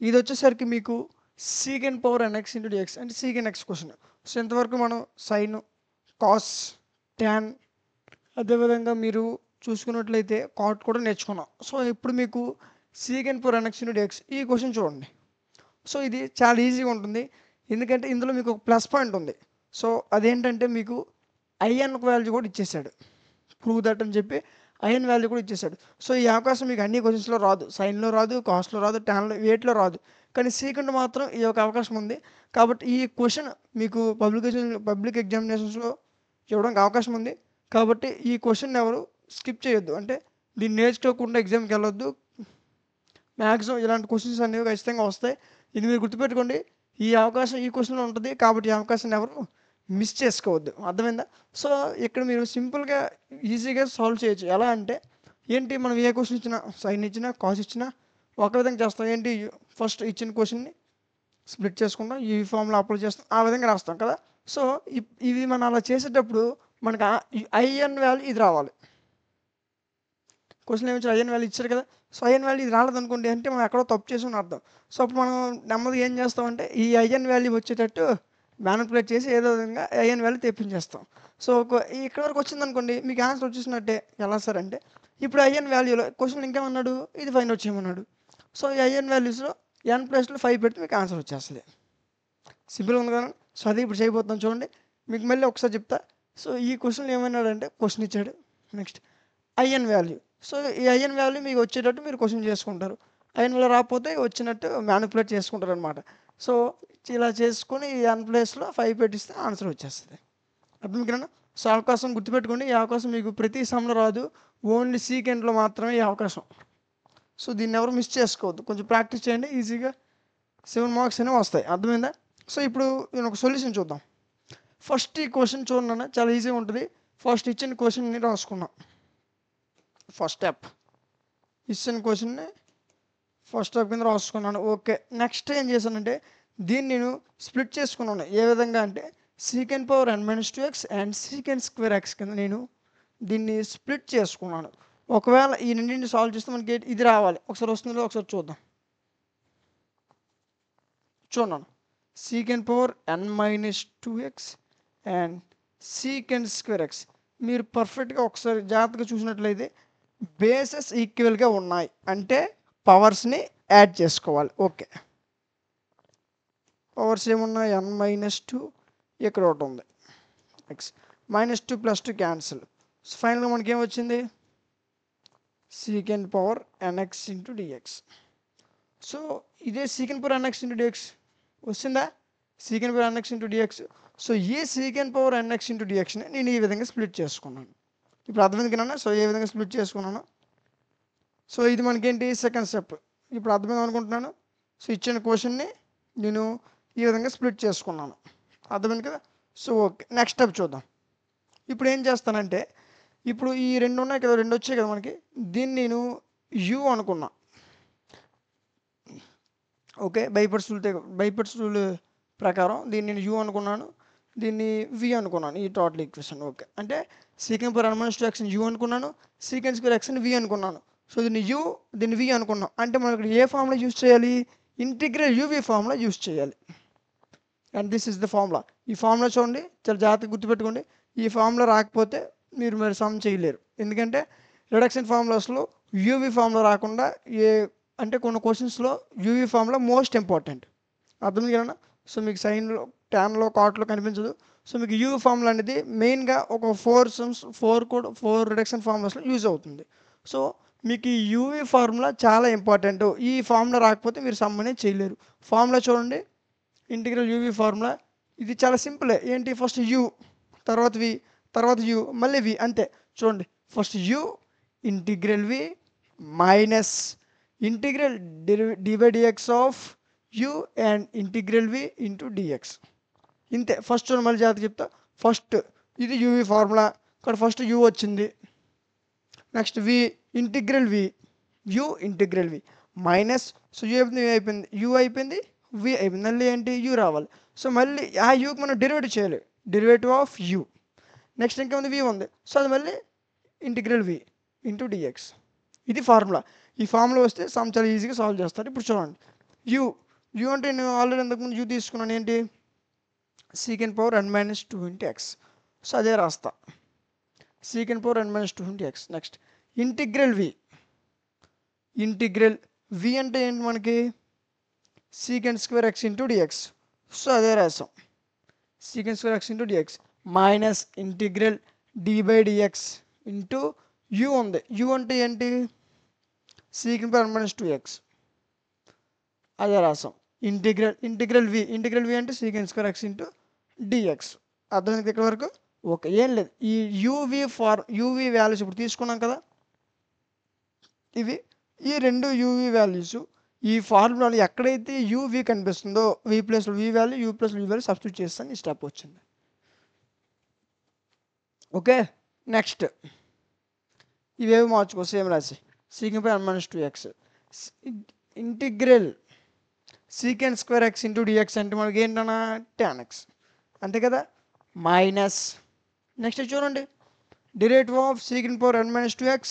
ఇది వచ్చేసరికి మీకు second power n x into dx అంటే సీకెండ్ ఎక్స్ క్వశ్చన్. సో ఇంతవరకు మనం సైన్, కాస్, ట్యాన్, అదేవిధంగా మీరు చూసుకున్నట్లయితే కాట్ కూడా నేర్చుకున్నాం. సో ఇప్పుడు మీకు second power n x into d x ఈ క్వశ్చన్ చూడండి. సో ఇది చాలా ఈజీగా ఉంటుంది, ఎందుకంటే ఇందులో మీకు ఒక ప్లస్ పాయింట్ ఉంది. సో అదేంటంటే మీకు ఐఎన్ వాల్యూ కూడా ఇచ్చేసాడు, ప్రూవ్ దట్ అని చెప్పి ఐఎన్ వాల్యూ కూడా ఇచ్చేసాడు. సో ఈ అవకాశం మీకు అన్ని క్వశ్చన్స్లో రాదు, సైన్లో రాదు, కాస్ట్లో రాదు, ట్యాన్లో వేటిలో రాదు, కానీ సీకెండ్ మాత్రం ఈ ఒక అవకాశం ఉంది. కాబట్టి ఈ క్వశ్చన్ మీకు పబ్లిక్ ఎగ్జామినేషన్స్లో ఇవ్వడానికి అవకాశం ఉంది. కాబట్టి ఈ క్వశ్చన్ ఎవరు స్కిప్ చేయొద్దు, అంటే దీన్ని నేర్చుకోకుండా ఎగ్జామ్కి వెళ్ళొద్దు. మ్యాక్సిమం ఇలాంటి క్వశ్చన్స్ అనేవి ఖచ్చితంగా వస్తాయి. ఇది మీరు గుర్తుపెట్టుకోండి, ఈ అవకాశం ఈ క్వశ్చన్లో ఉంటుంది, కాబట్టి ఈ అవకాశాన్ని ఎవరు మిస్ చేసుకోవద్దు. అర్థమైందా? సో ఇక్కడ మీరు సింపుల్గా ఈజీగా సాల్వ్ చేయొచ్చు. ఎలా అంటే ఏంటి, మనం ఏ క్వశ్చన్ ఇచ్చినా, సైన్ ఇచ్చినా, కాస్ ఇచ్చినా ఒక విధంగా చేస్తాం. ఏంటి, ఫస్ట్ ఇచ్చిన క్వశ్చన్ని స్ప్లిట్ చేసుకుంటాం, ఈ ఫామ్లో అప్లై చేస్తాం, ఆ విధంగా రాస్తాం కదా. సో ఇవి మనం అలా చేసేటప్పుడు మనకు ఐఎన్ వాల్యూ ఇది రావాలి. క్వశ్చన్ ఏమి ఐఎన్ వాల్యూ ఇచ్చారు కదా, సో ఐఎన్ వాల్యూ ఇది రాలేదనుకోండి అంటే మనం ఎక్కడో తప్పు చేసి అర్థం. సో అప్పుడు మనం నెమ్మదిగా ఏం చేస్తామంటే ఈ ఐఎన్ వాల్యూ వచ్చేటట్టు మ్యానిపులేట్ చేసి ఏదో విధంగా ఐఎన్ వాల్యూ తెప్పించేస్తాం. సో ఇక్కడ వరకు వచ్చిందనుకోండి మీకు ఆన్సర్ వచ్చేసినట్టే. ఎలా సార్ అంటే ఇప్పుడు ఐఎన్ వాల్యూలో క్వశ్చన్ ఇంకేమన్నాడు, ఇది ఫైన్ వచ్చేయమన్నాడు. సో ఈ ఐఎన్ వాల్యూస్లో ఎన్ ప్లస్లో 5 పెడితే మీకు ఆన్సర్ వచ్చేస్తుంది. సింపుల్గా ఉంది కదా. సో అది ఇప్పుడు చేయబోతున్నాం చూడండి, మీకు మళ్ళీ ఒకసారి చెప్తా. సో ఈ క్వశ్చన్ ఏమన్నాడంటే క్వశ్చన్ ఇచ్చాడు, నెక్స్ట్ ఐఎన్ వాల్యూ. సో ఈ ఐఎన్ వాల్యూ మీకు వచ్చేటట్టు మీరు క్వశ్చన్ చేసుకుంటారు, ఐఎన్ వాల్యూ రాకపోతే వచ్చినట్టు మ్యానిపులేట్ చేసుకుంటారు అనమాట. సో ఇలా చేసుకొని ఈ ఎన్ ప్లేస్లో 5 పెట్టిస్తే ఆన్సర్ వచ్చేస్తుంది. అర్థం కదా. సో అవకాశం గుర్తుపెట్టుకోండి, ఈ అవకాశం మీకు ప్రతి సమ్లో రాదు, ఓన్లీ సీకెండ్లో మాత్రమే ఈ అవకాశం. సో దీన్ని ఎవరు మిస్ చేసుకోవద్దు, కొంచెం ప్రాక్టీస్ చేయండి, ఈజీగా 7 మార్క్స్ అనేవి వస్తాయి. అర్థమైందా? సో ఇప్పుడు నేను ఒక సొల్యూషన్ చూద్దాం. ఫస్ట్ ఈ క్వశ్చన్ చూడండి, చాలా ఈజీగా ఉంటుంది. ఫస్ట్ ఇచ్చిన క్వశ్చన్ని రాసుకున్నాం, ఫస్ట్ స్టెప్ ఇచ్చిన క్వశ్చన్ని ఫస్ట్ స్టెప్ కింద రాసుకున్నాను. ఓకే, నెక్స్ట్ ఏం చేశానంటే దీన్ని నేను స్ప్లిట్ చేసుకున్నాను. ఏ విధంగా అంటే second power n-2x and secant square x కింద నేను దీన్ని స్ప్లిట్ చేసుకున్నాను. ఒకవేళ ఈ రెండింటిని సాల్వ్ చేస్తే మనకి ఇది రావాలి. ఒకసారి వస్తుందో ఒకసారి చూద్దాం. చూడండి, secant power n-2x and secant square x. మీరు పర్ఫెక్ట్గా ఒకసారి జాగ్రత్తగా చూసినట్లయితే బేసెస్ ఈక్వల్గా ఉన్నాయి, అంటే పవర్స్ని యాడ్ చేసుకోవాలి. ఓకే, పవర్స్ ఏమున్నాయి, n-2, ఇక్కడ ఒకటి ఉంది x, -2 + 2 క్యాన్సిల్. సో ఫైనల్గా మనకి ఏమొచ్చింది, secant power nx into dx. So ఇదే secant power nx into dx వచ్చిందా, secant power nx into dx. So ఈ సీకెండ్ పవర్ nx ఇంటూ dxని నేను ఈ విధంగా స్ప్లిట్ చేసుకున్నాను. ఇప్పుడు అర్థమైంది కదా. సో ఏ విధంగా స్ప్లిట్ చేసుకున్నాను. సో ఇది మనకేంటి సెకండ్ స్టెప్. ఇప్పుడు అర్థమైంది అనుకుంటున్నాను. సో ఇచ్చిన క్వశ్చన్ని నేను ఈ విధంగా స్ప్లిట్ చేసుకున్నాను. అర్థమైంది కదా. సో ఓకే, నెక్స్ట్ స్టెప్ చూద్దాం. ఇప్పుడు ఏం చేస్తానంటే ఇప్పుడు ఈ రెండు ఉన్నాయి కదా, రెండు వచ్చాయి కదా మనకి, దీన్ని నేను యూ అనుకున్నా. ఓకే, బైపర్స్ రూల్ ప్రకారం దీన్ని నేను యూ అనుకున్నాను, దీన్ని వి అనుకున్నాను, ఈ టోటల్ ఈక్వేషన్. ఓకే, అంటే సీకెండ్ పవర్ n-2x యూ అనుకున్నాను, సీకెండ్ స్క్వేర్ xని వి అనుకున్నాను. సో దీన్ని యూ, దీన్ని వి అనుకున్నాం. అంటే మనం ఇక్కడ ఏ ఫార్ములా యూజ్ చేయాలి, ఇంటిగ్రల్ యూవి ఫార్ములా యూజ్ చేయాలి. And this is the formula. ఈ ఫార్ములా చూడండి, చాలా జాగ్రత్తగా గుర్తుపెట్టుకోండి. ఈ ఫార్ములా రాకపోతే మీరు మరి సమ్ చేయలేరు, ఎందుకంటే రిడక్షన్ ఫార్ములాస్లో యూవి ఫార్ములా రాకుండా అంటే కొన్ని క్వశ్చన్స్లో యూవి ఫార్ములా మోస్ట్ ఇంపార్టెంట్. అర్థం కదా. సో మీకు సైన్లో, ట్యాన్లో, కాట్లో కనిపించదు. సో మీకు యూవి ఫార్ములా అనేది మెయిన్గా ఒక 4 రిడక్షన్ ఫార్ములాస్లో యూజ్ అవుతుంది. సో మీకు ఈ యూవి ఫార్ములా చాలా ఇంపార్టెంట్. ఈ ఫార్ములా రాకపోతే మీరు సమ్ అనేది చేయలేరు. ఫార్ములా చూడండి, ఇంటిగ్రల్ యూవి ఫార్ములా ఇది చాలా సింపులే. ఏంటి, ఫస్ట్ యూ, తర్వాత వి, తర్వాత యూ, మళ్ళీ వి, అంతే. చూడండి, first u integral v minus integral dy/dx of u and integral v into d x. ఇంతే. ఫస్ట్ చూడండి, మళ్ళీ జాగ్రత్త చెప్తా. ఫస్ట్ ఇది యూవి ఫార్ములా, ఇక్కడ ఫస్ట్ యూ వచ్చింది, next v integral v, u integral v minus. So u అయిపోయింది, యూ అయిపోయింది, వి అయిపోయింది, మళ్ళీ ఏంటి యూ రావాలి. సో మళ్ళీ ఆ యూకి మనం డెరివేటివ్ చేయాలి, డెరివేటివ్ ఆఫ్ యూ. నెక్స్ట్ ఇంకా ఉంది వి ఉంది, సో అది మళ్ళీ ఇంటిగ్రల్ వి ఇంటూ డిఎక్స్. ఇది ఫార్ములా. ఈ ఫార్ములా వస్తే సమ్ చాలా ఈజీగా సాల్వ్ చేస్తారు. ఇప్పుడు చూడండి, యూ యూ అంటే నేను ఆల్రెడీ ఇంతకుముందు యూ తీసుకున్నాను ఏంటి secant power n minus 2 into X. So అదే రాస్తా secant power n minus 2 into X. Next integral V. Integral వి అంటే ఏంటి మనకి secant square X into dx. So అదే రాసాం secant square X into DX minus integral D by DX into U ఉంది. U అంటే ఏంటి secant power n minus 2x. అదే రాసాం ఇంటిగ్రల్ వి అంటే second square X into d x. అర్థమైంది ఇక్కడ వరకు? ఓకే, ఏం లేదు. ఈ యూవి వాల్యూస్ ఇప్పుడు తీసుకున్నాం కదా, ఇవి ఈ రెండు యూవి వాల్యూస్ ఈ ఫార్ములాలో ఎక్కడైతే యూవి కనిపిస్తుందో V plus V value U plus V value substitute చేస్తాను. ఈ స్టెప్ వచ్చింది. ఓకే, నెక్స్ట్ ఇవేవి మార్చుకో సేమ్ రాసి secant power n minus 2x integral secant square X into dx అంటే మనకి ఏంటన్నా tan x అంతే కదా, మైనస్ నెక్స్ట్ చూడండి derivative of secant power n minus 2x.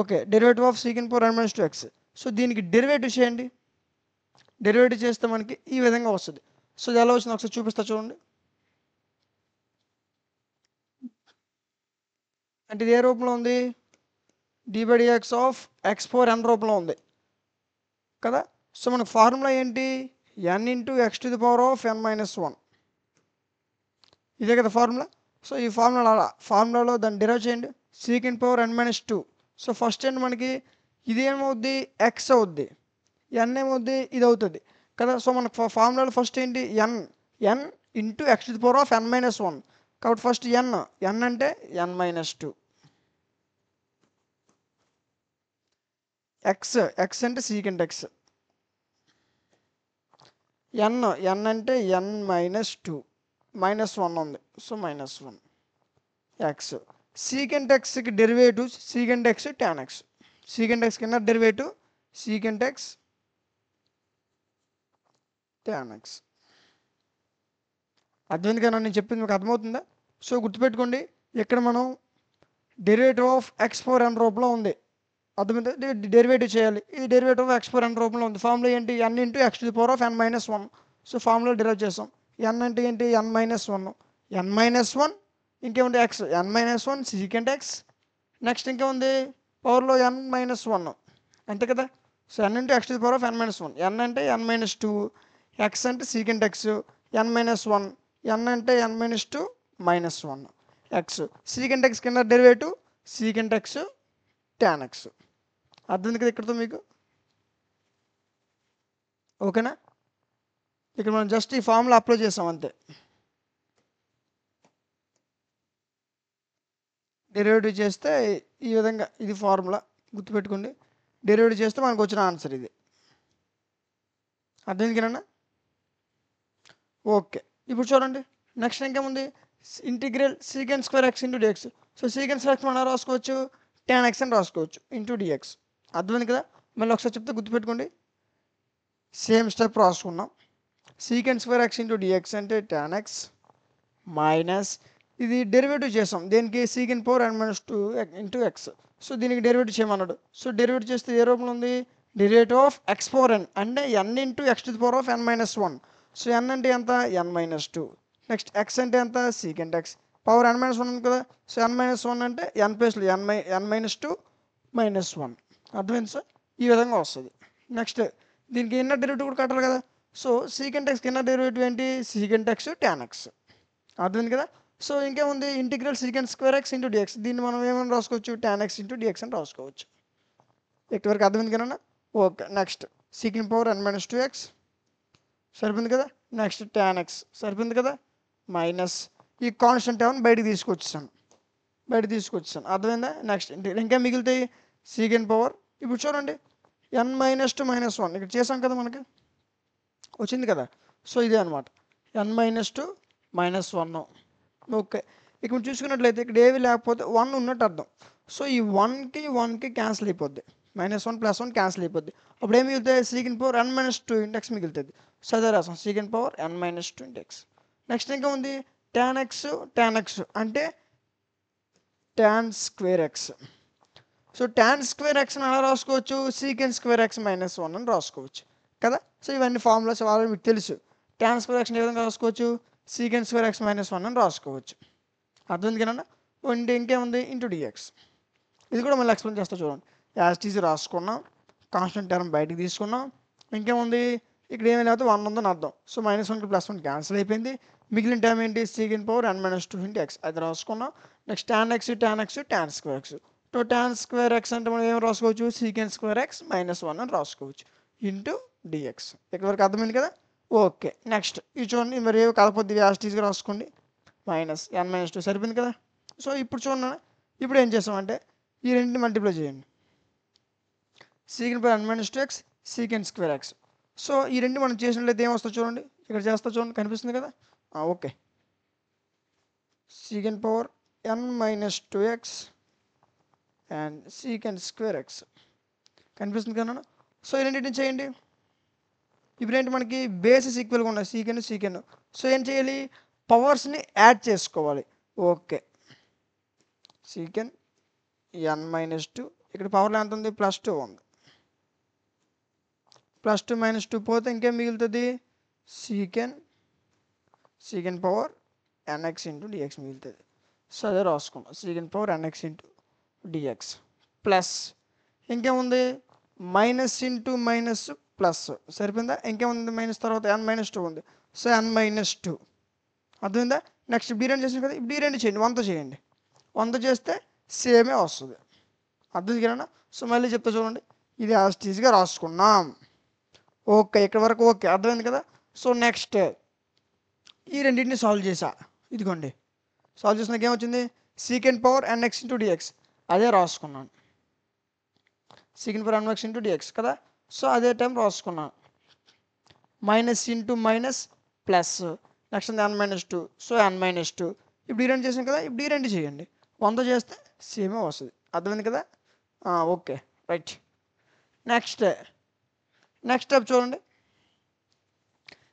Okay, derivative of secant power n minus 2x. So దీనికి derivative చేయండి. Derivative చేస్తే మనకి ఈ విధంగా వస్తుంది. సో ఇది ఎలా వచ్చింది ఒకసారి చూపిస్తా చూడండి. అంటే ఇది ఏ రూపంలో ఉంది d by dx of x power n రూపంలో ఉంది కదా. సో మనకు ఫార్ములా ఏంటి n into X to the power of n minus 1. ఇదే కదా ఫార్ములా. సో ఈ ఫార్ములాలో దాన్ని డిరైవ్ చేయండి second power n minus 2. So first ఏంటి మనకి ఇది ఏమవుద్ది ఎక్స్ అవుద్ది, ఎన్ ఏమవుద్ది ఇది అవుతుంది కదా. సో మనకు ఫార్ములాలో ఫస్ట్ ఏంటి N into X to the power of n minus 1. కాబట్టి ఫస్ట్ ఎన్ అంటే n మైనస్ 2. ఎక్స్ అంటే సీకెండ్ ఎక్స్. ఎన్ అంటే n మైనస్ 2 మైనస్ 1 ఉంది. So minus 1 X. సీకెండ్ ఎక్స్కి derivative secant X tan X. Secant X కింద derivative secant X tan X. అర్థమైంది కదా నేను చెప్పింది మీకు అర్థమవుతుందా? సో గుర్తుపెట్టుకోండి ఇక్కడ మనం derivative of x power n రూపంలో ఉంది. అర్థమైంది, డెరివేటివ్ చేయాలి. ఈ derivative of x power n రూపంలో ఉంది. ఫార్ములా ఏంటి n into X to the power of n minus 1. So formula derive చేసాం. n అంటే ఏంటి n మైనస్ 1. n మైనస్ 1 ఇంకేముంది X n minus 1 secant X. Next ఇంకేముంది పవర్లో n మైనస్ 1 అంతే కదా. So n into X to the power of n minus 1. n అంటే n minus 2, X అంటే second X, n minus 1, n అంటే n minus 2 minus 1 X. Secant X కింద derivative secant X tan X. అర్థమైంది కదా ఇక్కడతో మీకు? ఓకేనా? ఇక్కడ మనం జస్ట్ ఈ ఫార్ములా అప్లై చేసాం అంతే. డెరివేటివ్ చేస్తే ఈ విధంగా ఇది ఫార్ములా గుర్తుపెట్టుకోండి. డెరివేటివ్ చేస్తే మనకు వచ్చిన ఆన్సర్ ఇది. అర్థమైంది కదన్నా? ఓకే, ఇప్పుడు చూడండి నెక్స్ట్ ఇంకేముంది integral secant square X into dx. So secant square x మనం రాసుకోవచ్చు tan ఎక్స్ అని రాసుకోవచ్చు ఇంటూ డిఎక్స్. అర్థమైంది కదా? మళ్ళీ ఒకసారి చెప్తే గుర్తుపెట్టుకోండి. సేమ్ స్టెప్ రాసుకున్నాం. Secant square X into dx అంటే tan ఎక్స్ మైనస్ ఇది డెరివేటివ్ చేసాం దేనికి secant power n minus 2 into X. So దీనికి డెరివేటివ్ చేయమన్నాడు. సో డెరివేటివ్ చేస్తే ఏ రూపంలో ఉంది derivative of x power n అంటే n into X to the power of n minus 1. So n అంటే ఎంత n మైనస్ 2. నెక్స్ట్ ఎక్స్ అంటే ఎంత second X power n minus 1 ఉంది కదా. సో n మైనస్ 1 అంటే n ప్లస్లో n మైనస్ 2 మైనస్ 1. అర్థమైంది సార్? ఈ విధంగా వస్తుంది. నెక్స్ట్ దీనికి ఇన్నర్ డెరివేటివ్ కూడా కట్టాలి కదా. So secant x inner derivative ఏంటి సీకెండ్ ఎక్స్ tan ఎక్స్. అర్థమైంది కదా? సో ఇంకేముంది integral secant square X into dx. దీన్ని మనం ఏమైనా రాసుకోవచ్చు tan ఎక్స్ ఇంటూ డిఎక్స్ అని రాసుకోవచ్చు. ఇక్కడ వరకు అర్థమైంది కదా? Okay, next second power n minus 2x సరిపోయింది కదా. నెక్స్ట్ tan ఎక్స్ సరిపోయింది కదా మైనస్ ఈ కాన్స్టెంట్ ఏమైనా బయటకు తీసుకొచ్చాను. అర్థమైందా? నెక్స్ట్ ఇంకా మిగులుతాయి సీకెండ్ పవర్. ఇప్పుడు చూడండి n మైనస్ 2 మైనస్ 1 ఇక్కడ చేసాం కదా మనకి వచ్చింది కదా. సో ఇదే అనమాట n మైనస్ 2 మైనస్ 1. ఓకే, ఇక్కడ చూసుకున్నట్లయితే ఇక్కడ ఏవి లేకపోతే 1 ఉన్నట్టు అర్థం. సో ఈ 1కి క్యాన్సిల్ అయిపోద్ది. మైనస్ 1 ప్లస్ 1 క్యాన్సిల్ అయిపోద్ది. అప్పుడు ఏం మిగులుతాయి secant power n minus 2 into X మిగులుతుంది. సో అదే రాసాం secant power n minus 2 into X. Next ఇంకా ఉంది tan ఎక్స్ అంటే tan స్క్వేర్ ఎక్స్. సో tan స్క్వేర్ ఎక్స్ని ఎలా రాసుకోవచ్చు సీకెండ్ స్క్వేర్ ఎక్స్ మైనస్ 1 అని రాసుకోవచ్చు కదా. సో ఇవన్నీ ఫార్ములాస్ ఆల్రెడీ మీకు తెలుసు. tan స్క్వేర్ ఎక్స్ని ఏ విధంగా రాసుకోవచ్చు, సీకెండ్ స్క్వేర్ ఎక్స్ మైనస్ 1 అని రాసుకోవచ్చు. అర్థమైంది కదన్నా. ఇంకేముంది ఇంటూ డిఎక్స్. ఇది కూడా మళ్ళీ ఎక్స్ప్లెయిన్ చేస్తా చూడండి. యాజ్ టీజీ రాసుకున్నాం, కాన్స్టెంట్ టర్మ్ బయటికి తీసుకున్నాం. ఇంకేముంది ఇక్కడ ఏమీ లేకపోతే 1 ఉందని అర్థం. సో -1కి +1 క్యాన్సిల్ అయిపోయింది. మిగిలిన టర్మ్ ఏంటి, secant power n-2 into X అది రాసుకున్నాం. Next tan square X. tan square X అంటే మనం ఏం రాసుకోవచ్చు, సీకెండ్ స్క్వేర్ ఎక్స్ -1 అని రాసుకోవచ్చు ఇంటూ డిఎక్స్. ఇక్కడ వరకు అర్థమైంది కదా. ఓకే, నెక్స్ట్ ఇది చూడండి, మరి ఏవి కలపొద్దు, యాజ్ టీజీగా రాసుకోండి. -n-2 సరిపోయింది కదా. సో ఇప్పుడు చూడండి, ఇప్పుడు ఏం చేస్తామంటే ఈ రెండింటిని మల్టిప్లై చేయండి. Second power n-2 X, second square X. So ఈ రెండు మనం చేసినట్లయితే ఏమొస్తుందో చూడండి, ఇక్కడ చేస్తా చూడండి, కనిపిస్తుంది కదా. Okay, second power n-2 X and second square X కనిపిస్తుంది కదా. సో ఈ రెండింటిని చేయండి. ఇప్పుడు ఏంటి, మనకి బేసిస్ ఈక్వల్గా ఉన్నాయి, సీకెండ్. సో ఏం చేయాలి, పవర్స్ని యాడ్ చేసుకోవాలి. ఓకే, సీకెండ్ n-2, ఇక్కడ పవర్లో ఎంత ఉంది, +2 ఉంది. +2 -2 పోతే ఇంకేం మిగులుతుంది, secant power nx into dx మిగులుతుంది. సో అదే రాసుకున్నాం, secant power nx into dx plus ఇంకేముంది మైనస్ ఇంటూ మైనస్ ప్లస్. సరిపోయిందా. ఇంకేముంది మైనస్ తర్వాత n-2 ఉంది. సో n-2 అర్థమైందా. నెక్స్ట్ b2 చేసాం కదా, b2 చేయండి, 1తో చేయండి. 1తో చేస్తే సేమే వస్తుంది. అర్థం కదా. సో మళ్ళీ చెప్తా చూడండి, ఇది యాజ్ టీజ్గా రాసుకున్నాం. ఓకే, ఇక్కడ వరకు ఓకే, అర్థమైంది కదా. సో నెక్స్ట్ ఈ రెండింటిని సాల్వ్ చేసా, ఇదిగోండి సాల్వ్ చేసినాక ఏమొచ్చింది, secant power nx into dx అదే రాసుకున్నాను, secant power nx into dx కదా. సో అదే టైం రాసుకున్నాను, minus into minus plus, next n-2. So n-2 ఇప్పుడు ఈ రెండు చేసాం కదా, ఇప్పుడు ఈ రెండు చేయండి, 100 చేస్తే సేమే వస్తుంది. అర్థమైంది కదా. Okay right. నెక్స్ట్ స్టెప్ చూడండి,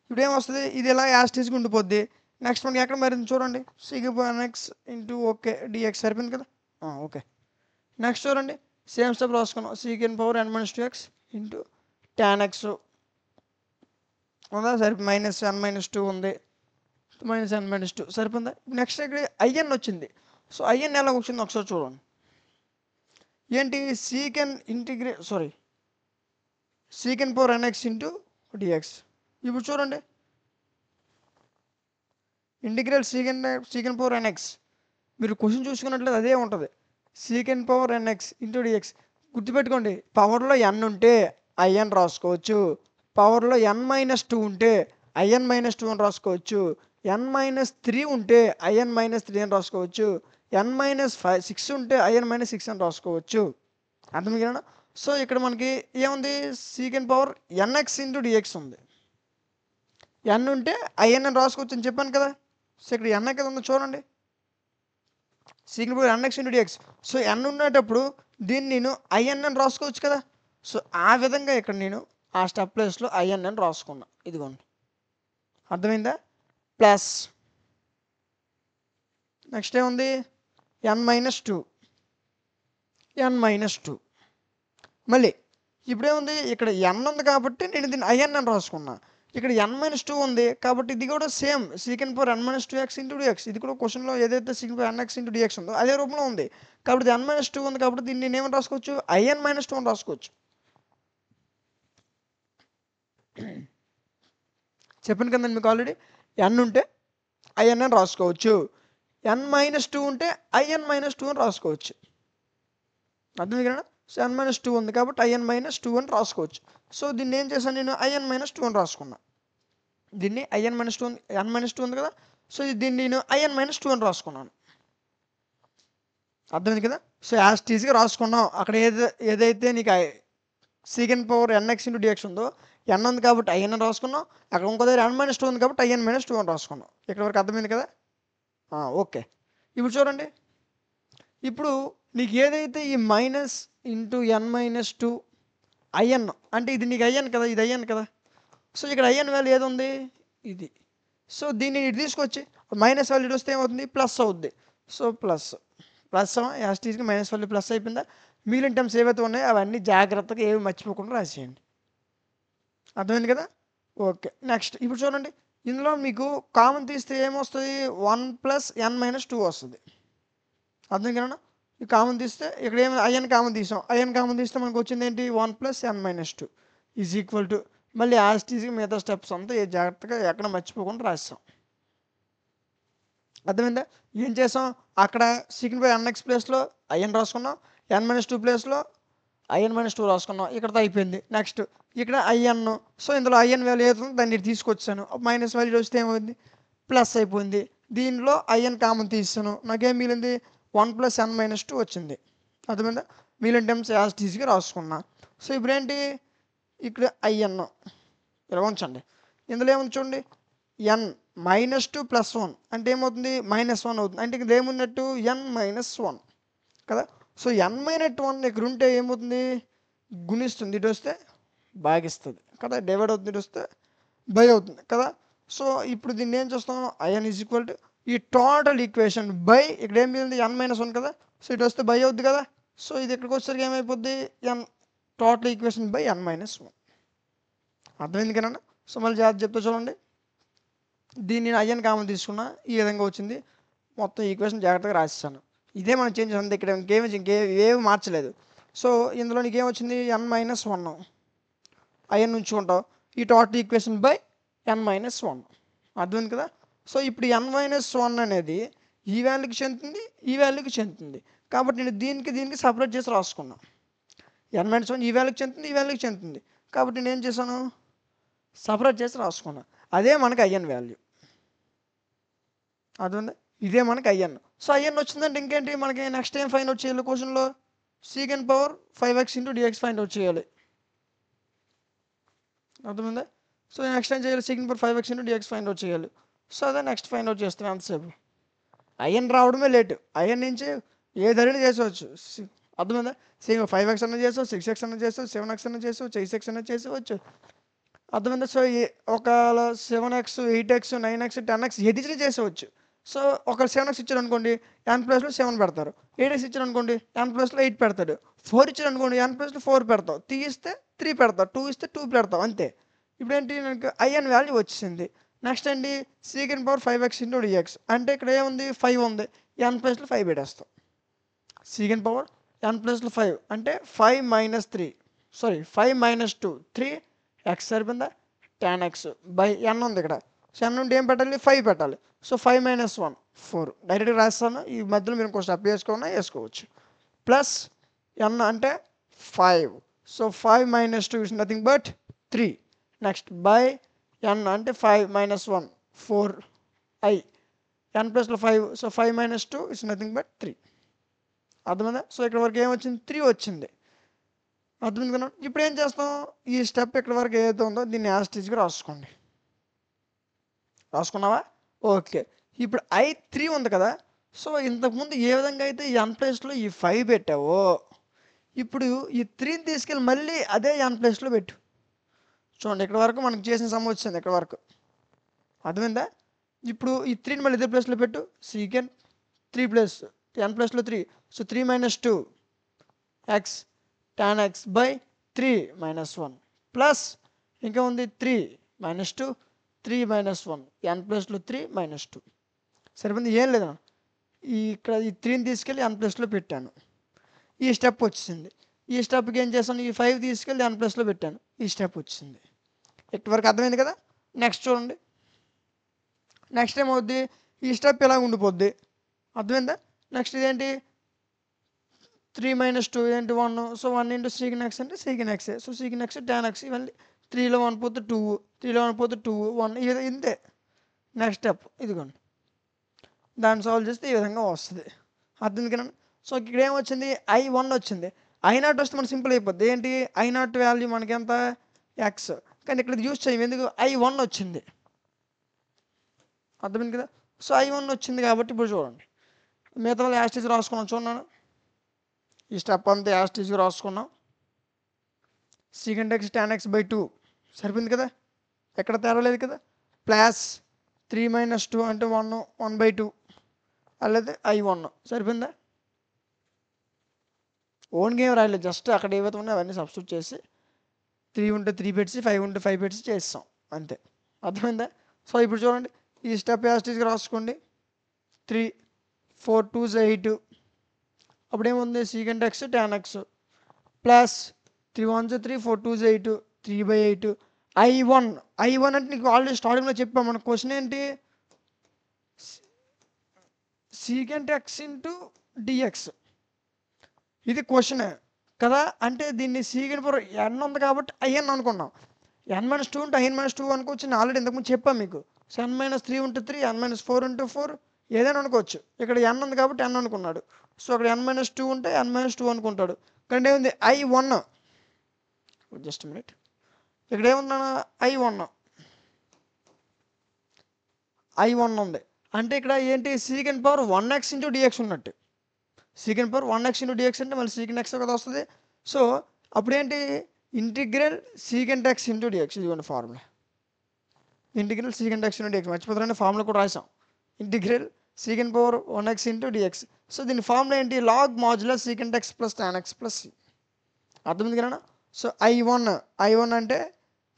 ఇప్పుడు ఏమొస్తుంది, ఇది ఇలా యాజ్ టీజ్గా ఉండిపోద్ది. నెక్స్ట్ మనకి ఎక్కడ మారింది చూడండి, secant power nx into okay dx సరిపోయింది కదా. ఓకే, నెక్స్ట్ చూడండి, సేమ్ స్టెప్ రాసుకున్నాం, secant power n-2 x into tan x ఉందా, సరిపోయి -n-2 ఉంది, -n-2 సరిపోయిందా. నెక్స్ట్ ఇక్కడ ఐఎన్ వచ్చింది. సో ఐఎన్ ఎలా వచ్చింది ఒకసారి చూడండి, ఏంటి secant power nx into dx. ఇప్పుడు చూడండి, ఇంటిగ్రల్ సీకెండ్ పవర్ nx, మీరు క్వశ్చన్ చూసుకున్నట్లయితే అదే ఉంటుంది, secant power nx into dx. గుర్తుపెట్టుకోండి, పవర్లో n ఉంటే ఐఎన్ రాసుకోవచ్చు, పవర్లో n-2 ఉంటే IN-2 అని రాసుకోవచ్చు, n-3 ఉంటే IN-3 అని రాసుకోవచ్చు, n-6 ఉంటే IN-6 అని రాసుకోవచ్చు. అర్థమైందా. సో ఇక్కడ మనకి ఏముంది, secant power nx into dx ఉంది, n ఉంటే IN అని రాసుకోవచ్చు అని చెప్పాను కదా. సో ఇక్కడ n కదా ఉందో చూడండి, secant power nx into dx. So n ఉండేటప్పుడు దీన్ని నేను IN అని రాసుకోవచ్చు కదా. సో ఆ విధంగా ఇక్కడ నేను ఆ స్టెప్ ప్లేస్లో IN అని రాసుకున్నా, ఇదిగోండి. అర్థమైందా. ప్లస్ నెక్స్ట్ ఏముంది, n-2 మళ్ళీ ఇప్పుడేముంది, ఇక్కడ n ఉంది కాబట్టి నేను దీన్ని IN అని రాసుకున్నా, ఇక్కడ n-2 ఉంది కాబట్టి ఇది కూడా same, secant power n-2 x into dx. ఇది కూడా క్వశ్చన్లో ఏదైతే secant power nx into dx ఉందో అదే రూపంలో ఉంది కాబట్టి n-2 ఉంది కాబట్టి దీన్ని నేను ఏమని రాసుకోవచ్చు, IN-2 అని రాసుకోవచ్చు. చెప్పాను కదండి మీకు ఆల్రెడీ, n ఉంటే IN అని రాసుకోవచ్చు, n-2 ఉంటే IN-2 అని రాసుకోవచ్చు. అర్థం కదా. సో n-2 ఉంది కాబట్టి IN-2 అని రాసుకోవచ్చు. సో దీన్ని ఏం చేశాను, నేను IN-2 అని రాసుకున్నా, దీన్ని n-2 ఉంది కదా. సో దీన్ని నేను IN-2 అని రాసుకున్నాను. అర్థమైంది కదా. సో యాజ్ టీజ్గా రాసుకున్నాం, అక్కడ ఏదైతే నీకు secant power nx into dx ఉందో n ఉంది కాబట్టి IN అని రాసుకున్నాం, అక్కడ ఇంకో దగ్గర n-2 ఉంది కాబట్టి IN-2 అని రాసుకున్నాం. ఇక్కడ వరకు అర్థమైంది కదా. ఓకే, ఇప్పుడు చూడండి, ఇప్పుడు నీకు ఏదైతే ఈ మైనస్ ఇంటూ n-2 IN అంటే ఇది నీకు IN కదా, ఇది IN కదా. సో ఇక్కడ IN వాల్యూ ఏది ఉంది, ఇది. సో దీన్ని ఇటు తీసుకొచ్చి మైనస్ వాల్యూ ఇటు వస్తే ఏమవుతుంది, ప్లస్ అవుద్ది. సో ప్లస్ యాజ్ టీజ్గా మైనస్ వాల్యూ ప్లస్ అయిపోయిందా. మిగిలిన టర్మ్స్ ఏవైతే ఉన్నాయో అవన్నీ జాగ్రత్తగా ఏవి మర్చిపోకుండా రాసేయండి. అర్థమైంది కదా? ఓకే. నెక్స్ట్ ఇప్పుడు చూడండి. ఇందులో మీకు కామన్ తీస్తే ఏమొస్తది? 1 + n - 2 వస్తది. అర్థం కదా? ఈ కామన్ తీస్తే ఇక్కడ ఏమి ఐఎన్ కామన్ తీసాం. ఐఎన్ కామన్ తీస్తే మనకు వచ్చిందేంటి? 1 + n - 2 ఈజ్ ఈక్వల్ టు మళ్ళీ యాజ్ ఇట్ ఈజ్‌గా మిగతా స్టెప్స్ అంతా జాగ్రత్తగా ఎక్కడ మర్చిపోకుండా రాసేసాం. అర్థమైందా? ఏం చేసాం? అక్కడ సీక్వెంట్ బై nx ప్లేస్‌లో ఐఎన్ రాసుకున్నాం. n - 2 ప్లేస్‌లో IN - 2 రాసుకున్నాం. ఇక్కడితో అయిపోయింది. నెక్స్ట్ ఇక్కడ ఐఎన్. సో ఇందులో ఐఎన్ వాల్యూ ఏదైతుందో దాన్ని ఇటు తీసుకొచ్చాను. మైనస్ వాల్యూ వస్తే ఏమైంది? ప్లస్ అయిపోయింది. దీనిలో ఐఎన్ కామన్ తీసాను. నాకేం మిగిలింది? 1 + n - 2 వచ్చింది. అర్థమైందా? మిగిలిన టర్మ్స్ యాజ్ ఇట్ ఈజ్‌గా రాసుకున్నా. సో ఇప్పుడేంటి? ఇక్కడ ఐఎన్ ఇలా ఉంచండి. ఇందులో ఏముంది చూడండి. n - 2 + 1 అంటే ఏమవుతుంది? -1 అవుతుంది. అంటే ఇక్కడ ఏమున్నట్టు? n - 1 కదా? సో n - 1 ఇక్కడ ఉంటే ఏమవుతుంది? గుణిస్తుంది. ఇటు వస్తే భాగిస్తుంది కదా? డివైడ్ అవుతుంది. ఇటు వస్తే బై అవుతుంది కదా? సో ఇప్పుడు దీన్ని ఏం చేస్తాం? ఐఎన్ ఈజ్ ఈక్వల్ టు ఈ టోటల్ ఈక్వేషన్ బై ఇక్కడ ఏం మిగిలింది? n - 1 కదా? సో ఇటు వస్తే బై అవుద్ది కదా? సో ఇది ఇక్కడికి వచ్చేసరికి ఏమైపోద్ది? n total equation by n - 1 అర్థమైంది కదా? సో మళ్ళీ జాగ్రత్త చెప్తా చూడండి. దీన్ని నేను ఐఎన్ కామన్ తీసుకున్నా. ఈ విధంగా వచ్చింది. మొత్తం ఈక్వేషన్ జాగ్రత్తగా రాసేసాను. ఇదే మనం చేంజ్ చేసింది. ఇక్కడ ఇంకేమి మార్చలేదు. సో ఇందులో నీకేమొచ్చింది? n - 1 IN ఉంచుకుంటావు. ఈ టోటల్ ఈక్వేషన్ బై n - 1 అర్థమైంది కదా? సో ఇప్పుడు n - 1 అనేది ఈ వాల్యూకి చెందుతుంది, ఈ వాల్యూకి చెందుతుంది. కాబట్టి నేను దీనికి సపరేట్ చేసి రాసుకున్నా. n - 1 ఈ వాల్యూకి చెందుతుంది, ఈ వాల్యూకి చెందుతుంది. కాబట్టి నేను ఏం చేశాను? సపరేట్ చేసి రాసుకున్నా. అదే మనకి ఐఎన్ వాల్యూ. అర్థమైందా? ఇదే మనకి ఐఎన్. సో ఐఎన్ వచ్చిందంటే ఇంకేంటి? మనకి నెక్స్ట్ ఏం ఫైండ్ అవుట్ చేయాలి? క్వశ్చన్లో second power 5x × dx find out చేయాలి. అర్థమైందా? సో నెక్స్ట్ ఏం చేయాలి? Second power 5x × dx find out చేయాలి. సో అదే నెక్స్ట్ ఫైండ్ అవుట్ చేస్తాం ఎంతసేపు. ఐఎన్ రావడమే లేటు. ఐఎన్ నుంచి ఏదైనా చేసుకోవచ్చు. అర్థమైందా? 5x అన్న చేసావు, 6x అన్న చేసావు, 7x అన్న చేసావు, 8x అన్న చేసుకోవచ్చు. అర్థమైందా? సో ఒకవేళ 7x, 8x, 9x, 10x ఏది చేసుకోవచ్చు. సో ఒక 7x ఇచ్చారు అనుకోండి, n+లో 7 పెడతారు. 8x ఇచ్చారు అనుకోండి, n+లో 8 పెడతాడు. 4 ఇచ్చారు అనుకోండి, n+లో 4 పెడతావు. 3 ఇస్తే 3 పెడతావు. 2 ఇస్తే 2 పెడతావు. అంతే. ఇప్పుడు ఏంటి? నాకు ఐఎన్ వాల్యూ వచ్చేసింది. నెక్స్ట్ ఏంటి? సీకెండ్ పవర్ 5x × dx అంటే ఇక్కడ ఏముంది? 5 ఉంది. n+లో 5 పెట్టేస్తాం. సీకెండ్ పవర్ n+లో 5 అంటే 5 - 3 సారీ 5 - 2 3x సరిపోయిందా? 10x బై n ఉంది ఇక్కడ. సో n నుండి ఏం పెట్టాలి? 5 పెట్టాలి. సో 5 - 1 4 డైరెక్ట్గా రాస్తాను. ఈ మధ్యలో మీరు ఇంకో స్టెప్ వేసుకోవచ్చు. ప్లస్ n అంటే 5. So 5 - 2 is nothing but 3. Next by n అంటే 5 - 1 4i n+లో 5. So 5 - 2 is nothing but 3. అర్థమైందా? సో ఇక్కడ వరకు ఏమొచ్చింది? 3 వచ్చింది. అర్థమైంది కదా? ఇప్పుడు ఏం చేస్తాం? ఈ స్టెప్ ఇక్కడ వరకు ఏదైతే ఉందో దీన్ని యాజ్ ఇట్ ఈజ్‌గా రాసుకోండి. రాసుకున్నావా? ఓకే. ఇప్పుడు i3 ఉంది కదా? సో ఇంతకుముందు ఏ విధంగా అయితే n ప్లేస్‌లో ఈ 5 పెట్టావో, ఇప్పుడు ఈ 3ని తీసుకెళ్ళి మళ్ళీ అదే n ప్లేస్‌లో పెట్టు. చూడండి ఇక్కడ వరకు మనకు చేసిన సమ్ వచ్చింది ఇక్కడ వరకు. అర్థమైందా? ఇప్పుడు ఈ 3ని మళ్ళీ ఇదే ప్లేస్‌లో పెట్టు. సీకెండ్ 3 ప్లస్ n+లో 3. So 3 - 2 x tan x by 3 - 1 plus ఇంకా ఉంది 3 - 2 3 - 1 n+లో 3 - 2 సరిపోయింది. ఏం లేదు. ఇక్కడ ఈ 3ని తీసుకెళ్ళి n+లో పెట్టాను. ఈ స్టెప్ వచ్చింది. ఈ స్టెప్కి ఏం చేశాను? ఈ 5 తీసుకెళ్ళి n+లో పెట్టాను. ఈ స్టెప్ వచ్చింది. ఇక్కడి వరకు అర్థమైంది కదా? నెక్స్ట్ చూడండి. నెక్స్ట్ ఏమవుద్ది? ఈ స్టెప్ ఇలా ఉండిపోద్ది. అర్థమైందా? నెక్స్ట్ ఇదేంటి? 3 - 2 ఏంటి? 1. సో 1 × sec అంటే sec x. So sec x tan x ఇవన్నీ 3లో 1 పోతే 2, 3లో 1 పోతే 2, 1 ఇది ఇంతే. నెక్స్ట్ స్టెప్ ఇదిగోండి. దాన్ని సాల్వ్ చేస్తే ఈ విధంగా వస్తుంది. అర్థమైంది కదా? సో ఇక్కడ ఏమొచ్చింది? i1 వచ్చింది. i0 వస్తే మనకు సింపుల్ అయిపోద్ది. ఏంటి? i0 వాల్యూ మనకి ఎంత? x. కానీ ఇక్కడ యూజ్ చేయం. ఎందుకు? i1 వచ్చింది. అర్థమైంది కదా? సో i1 వచ్చింది కాబట్టి ఇప్పుడు చూడండి. మిగతా వాళ్ళు యాజ్ ఇట్ ఈజ్ రాసుకున్నాం చూడండి. ఈ స్టెప్ అంతా యాజ్ ఇట్ ఈజ్‌గా రాసుకున్నాం. sec x tan x by 2 సరిపోయింది కదా? ఎక్కడ తేడా లేదు కదా? ప్లస్ 3 - 2 అంటే 1/2 అలాగే i1 సరిపోయిందా? ఓన్గా ఏం రాయలేదు. జస్ట్ అక్కడ ఏవైతే ఉన్నాయో అవన్నీ సబ్స్టిట్యూట్ చేసి 3 ఉంటే 3 పెట్టి 5 ఉంటే 5 పెట్టి చేస్తాం అంతే. అర్థమైందా? సో ఇప్పుడు చూడండి ఈ స్టెప్ యాస్టీస్గా రాసుకోండి. 3 4 2s 8 అప్పుడేముంది secant X tan x plus 3 1s 3 4 2s 8 3/8 I1 అంటే నీకు ఆల్రెడీ స్టార్టింగ్లో చెప్పాం. మన క్వశ్చన్ ఏంటి సీకెంట్ ఎక్స్ ఇంటూ డిఎక్స్ ఇది క్వశ్చన్ కదా. అంటే దీన్ని సీకెంట్ పవర్ n ఉంది కాబట్టి IN అనుకున్నాం. n-2 ఉంటే IN-2 అనుకోవచ్చు. నేను ఆల్రెడీ ఇంతకుముందు చెప్పాను మీకు. సో n-3 ఉంటే 3 n-4 ఉంటే 4 ఏదైనా అనుకోవచ్చు. ఇక్కడ n ఉంది కాబట్టి n అనుకున్నాడు. సో అక్కడ n-2 ఉంటే n-2 అనుకుంటాడు. ఇక్కడ ఏముంది I1 జస్ట్ మినిట్ ఇక్కడ ఏముంది I1 ఉంది. అంటే ఇక్కడ ఏంటి secant power 1x into DX ఉన్నట్టు. Secant power 1x into dx అంటే మళ్ళీ సీకెంట్ ఎక్స్ కదా వస్తుంది. సో అప్పుడేంటి integral secant X into DX ఇదిగోండి formula. Integral secant X into DX మర్చిపోతారని ఫార్ములా కూడా రాసాం. Integral secant power 1x into dx. So దీని ఫార్ములా ఏంటి log modulus secant X plus tan x plus c. అర్థమైంది కదా. సో I1 అంటే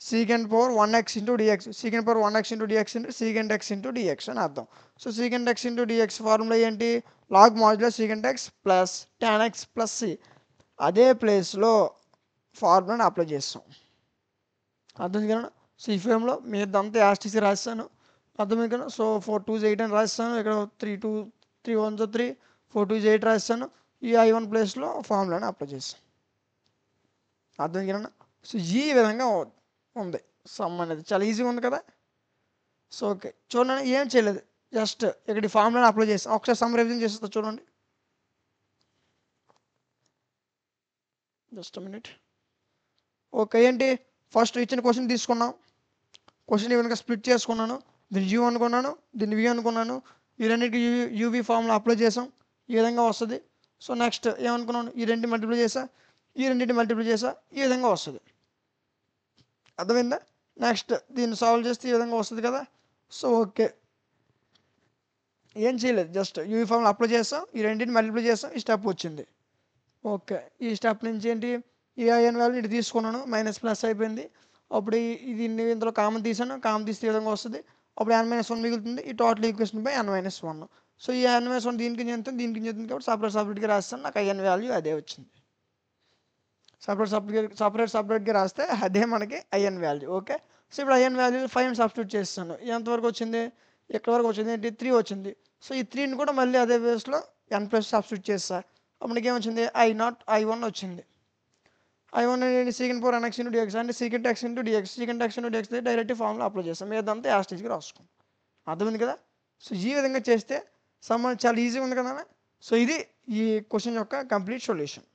secant power 1x into DX. Secant power 1x into dx అంటే secant X into DX అని అర్థం. So secant X into DX formula ఏంటి log modulus secant X plus tan x plus c. అదే ప్లేస్లో ఫార్ములాని apply చేస్తాం. అర్థమైంది కదా. సో ఈ ఫేమ్లో మీదంతా యాస్టీసీ రాస్తాను. అర్థమైంది కదా. సో 4 2s 8 అని రాస్తాను. ఇక్కడ 3 1s 3 4 2s 8 రాస్తాను. ఈ I1 ప్లేస్లో ఫార్ములాని అప్లై చేస్తాను. అర్థమైంది కదా. సో ఈ విధంగా ఉంది సమ్ అనేది. చాలా ఈజీగా ఉంది కదా. సో ఓకే చూడండి ఏం చేయలేదు జస్ట్ ఇక్కడ ఫార్ములాని అప్లై చేస్తాం. ఒకసారి సమ్ రివిజన్ చేస్తా చూడండి. Just minute. ఓకే ఏంటి ఫస్ట్ ఇచ్చిన క్వశ్చన్ తీసుకున్నాం. క్వశ్చన్ ఈ విధంగా స్ప్లిట్ చేసుకున్నాను. దీన్ని U అనుకున్నాను, దీన్ని V అనుకున్నాను. ఈ రెండింటికి UV ఫార్ములా అప్లై చేసాం. ఈ విధంగా వస్తుంది. సో నెక్స్ట్ ఏమనుకున్నాను ఈ రెండింటి మల్టిప్లై చేసా, ఈ రెండింటి మల్టిప్లై చేసా, ఈ విధంగా వస్తుంది. అర్థమైందా. నెక్స్ట్ దీన్ని సాల్వ్ చేస్తే ఈ విధంగా వస్తుంది కదా. సో ఓకే ఏం చేయలేదు జస్ట్ UV ఫార్ములా అప్లై చేస్తాం, ఈ రెండింటిని మల్టిప్లై చేస్తాం, ఈ స్టెప్ వచ్చింది. ఓకే ఈ స్టెప్ నుంచి ఏంటి ఈ IN వాల్యూ ఇటు తీసుకున్నాను మైనస్ ప్లస్ అయిపోయింది. అప్పుడు దీన్ని ఇందులో కామన్ తీసాను, కామన్ తీస్తే ఈ విధంగా వస్తుంది. అప్పుడు n-1 మిగులుతుంది. ఈ total equation by n-1. So ఈ n-1 దీనికి చెందుతుంది దీనికి చెందుతుంది కాబట్టి సపరేట్గా రాస్తాను. నాకు IN వాల్యూ అదే వచ్చింది. సపరేట్గా రాస్తే అదే మనకి IN వాల్యూ. ఓకే సో ఇప్పుడు IN వాల్యూ 5 సబ్స్టిట్యూట్ చేస్తాను. ఎంతవరకు వచ్చింది ఎక్కడి వరకు వచ్చింది ఏంటి 3 వచ్చింది. సో ఈ 3ని కూడా మళ్ళీ అదే బేస్లో n ప్లస్ సబ్స్టిట్యూట్ చేస్తా. అప్పుడు ఏమొచ్చింది I1 వచ్చింది. I1 అనేది secant power nx into dx అంటే secant X into DX. Secant X into DX direct formula apply చేస్తాం. మీదంతా యాస్టీస్గా రాసుకోండి. అర్థమైంది కదా. సో ఈ విధంగా చేస్తే సమ్ చాలా ఈజీగా ఉంది కదా. సో ఇది ఈ క్వశ్చన్ యొక్క కంప్లీట్ సొల్యూషన్.